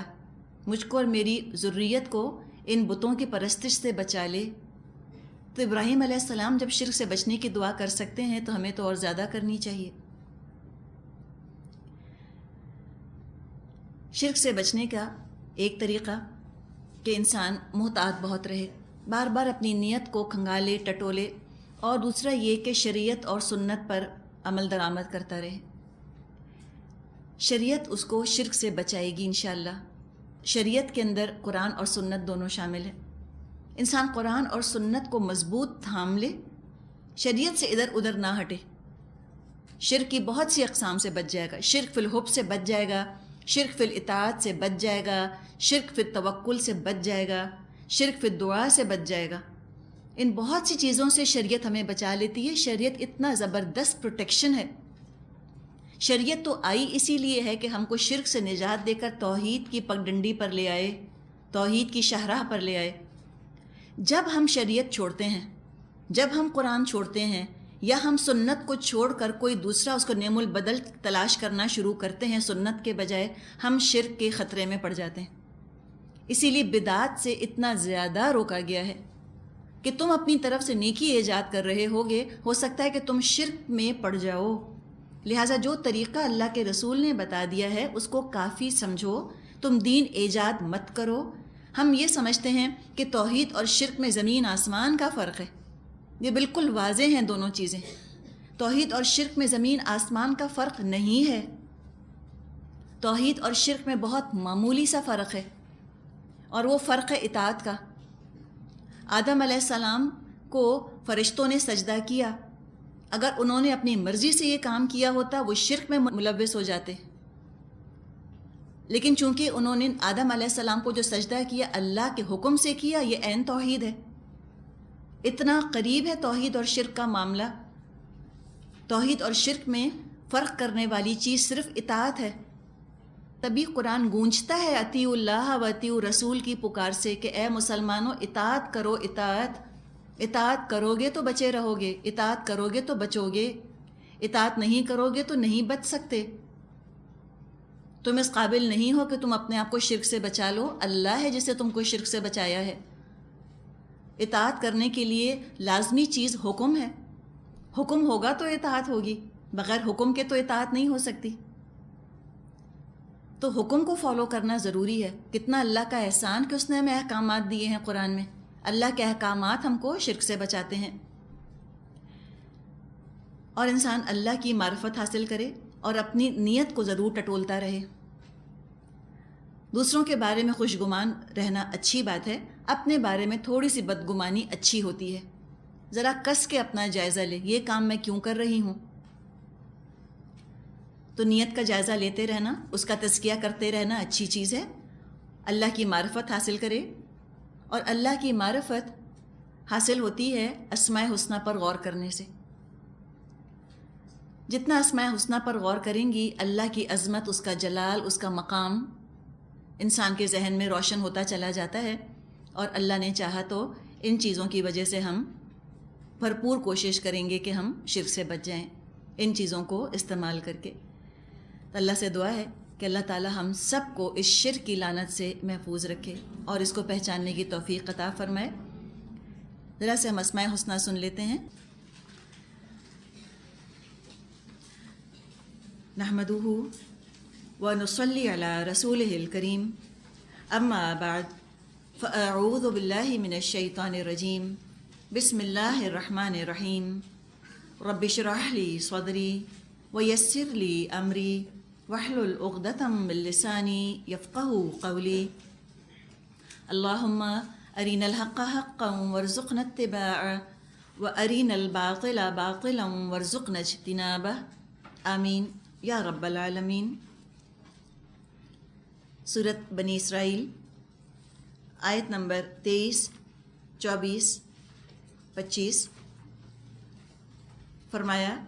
مجھ کو اور میری ذریت کو ان بتوں کی پرستش سے بچا لے۔ تو ابراہیم علیہ السلام جب شرک سے بچنے کی دعا کر سکتے ہیں تو ہمیں تو اور زیادہ کرنی چاہیے۔ شرک سے بچنے کا ایک طریقہ کہ انسان محتاط بہت رہے، بار بار اپنی نیت کو کھنگالے ٹٹولے، اور دوسرا یہ کہ شریعت اور سنت پر عمل درآمد کرتا رہے۔ شریعت اس کو شرک سے بچائے گی انشاءاللہ۔ شریعت کے اندر قرآن اور سنت دونوں شامل ہیں۔ انسان قرآن اور سنت کو مضبوط تھام لے، شریعت سے ادھر ادھر نہ ہٹے، شرک کی بہت سی اقسام سے بچ جائے گا۔ شرک فی الحب سے بچ جائے گا، شرک فی الاطاعت سے بچ جائے گا، شرک فی التوکل سے بچ جائے گا، شرک فی الدعاء سے بچ جائے گا۔ ان بہت سی چیزوں سے شریعت ہمیں بچا لیتی ہے۔ شریعت اتنا زبردست پروٹیکشن ہے۔ شریعت تو آئی اسی لیے ہے کہ ہم کو شرک سے نجات دے کر توحید کی پگڈنڈی پر لے آئے، توحید کی شاہراہ پر لے آئے۔ جب ہم شریعت چھوڑتے ہیں، جب ہم قرآن چھوڑتے ہیں، یا ہم سنت کو چھوڑ کر کوئی دوسرا اس کو نعم البدل تلاش کرنا شروع کرتے ہیں سنت کے بجائے، ہم شرک کے خطرے میں پڑ جاتے ہیں۔ اسی لیے بدعات سے اتنا زیادہ روکا گیا ہے کہ تم اپنی طرف سے نیکی ایجاد کر رہے ہوگے، ہو سکتا ہے کہ تم شرک میں پڑ جاؤ۔ لہٰذا جو طریقہ اللہ کے رسول نے بتا دیا ہے اس کو کافی سمجھو، تم دین ایجاد مت کرو۔ ہم یہ سمجھتے ہیں کہ توحید اور شرک میں زمین آسمان کا فرق ہے، یہ بالکل واضح ہیں دونوں چیزیں۔ توحید اور شرک میں زمین آسمان کا فرق نہیں ہے، توحید اور شرک میں بہت معمولی سا فرق ہے، اور وہ فرق ہے اطاعت کا۔ آدم علیہ السلام کو فرشتوں نے سجدہ کیا، اگر انہوں نے اپنی مرضی سے یہ کام کیا ہوتا وہ شرک میں ملوث ہو جاتے، لیکن چونکہ انہوں نے آدم علیہ السلام کو جو سجدہ کیا اللہ کے حکم سے کیا، یہ عین توحید ہے۔ اتنا قریب ہے توحید اور شرک کا معاملہ۔ توحید اور شرک میں فرق کرنے والی چیز صرف اطاعت ہے۔ تبھی قرآن گونجتا ہے اطیعوا اللہ و اطیعوا رسول کی پکار سے کہ اے مسلمانوں اطاعت کرو، اطاعت کرو گے تو بچے رہو گے، اطاعت کرو گے تو بچو گے، اطاعت نہیں کرو گے تو نہیں بچ سکتے۔ تم اس قابل نہیں ہو کہ تم اپنے آپ کو شرک سے بچا لو، اللہ ہے جسے تم کو شرک سے بچایا ہے۔ اطاعت کرنے کے لیے لازمی چیز حکم ہے، حکم ہوگا تو اطاعت ہوگی، بغیر حکم کے تو اطاعت نہیں ہو سکتی۔ تو حکم کو فالو کرنا ضروری ہے۔ کتنا اللہ کا احسان کہ اس نے ہمیں احکامات دیے ہیں قرآن میں، اللہ کے احکامات ہم کو شرک سے بچاتے ہیں۔ اور انسان اللہ کی معرفت حاصل کرے اور اپنی نیت کو ضرور ٹٹولتا رہے۔ دوسروں کے بارے میں خوشگمان رہنا اچھی بات ہے، اپنے بارے میں تھوڑی سی بدگمانی اچھی ہوتی ہے۔ ذرا کس کے اپنا جائزہ لے، یہ کام میں کیوں کر رہی ہوں؟ تو نیت کا جائزہ لیتے رہنا، اس کا تزکیہ کرتے رہنا اچھی چیز ہے۔ اللہ کی معرفت حاصل کرے، اور اللہ کی معرفت حاصل ہوتی ہے اسماء حسنہ پر غور کرنے سے۔ جتنا اسماء حسنہ پر غور کریں گی، اللہ کی عظمت، اس کا جلال، اس کا مقام انسان کے ذہن میں روشن ہوتا چلا جاتا ہے، اور اللہ نے چاہا تو ان چیزوں کی وجہ سے ہم بھرپور کوشش کریں گے کہ ہم شرک سے بچ جائیں ان چیزوں کو استعمال کر کے۔ تو اللہ سے دعا ہے کہ اللہ تعالی ہم سب کو اس شرک کی لعنت سے محفوظ رکھے اور اس کو پہچاننے کی توفیق عطا فرمائے۔ ذرا سے ہم اسماء حسنہ سن لیتے ہیں۔ نحمدہ ونصلی علی رسولہ الکریم، اما بعد فاعوذ باللہ من الشیطان الرجیم، بسم اللہ الرحمن الرحیم، رب اشرح لی صدری ویسر لی امری واحلل عقدۃ من لسانی یفقہوا قولی، اللہم ارنا الحق حقا وارزقنا اتباعہ وارنا الباطل باطلا وارزقنا اجتنابہ، آمین یا رب العالمین۔ سورۃ بنی اسرائیل، آیت نمبر 23، 24، 25۔ فرمایا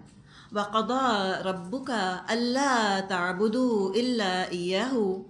وَقَضَىٰ رَبُّكَ أَلَّا تَعْبُدُوا إِلَّا إِيَّاهُ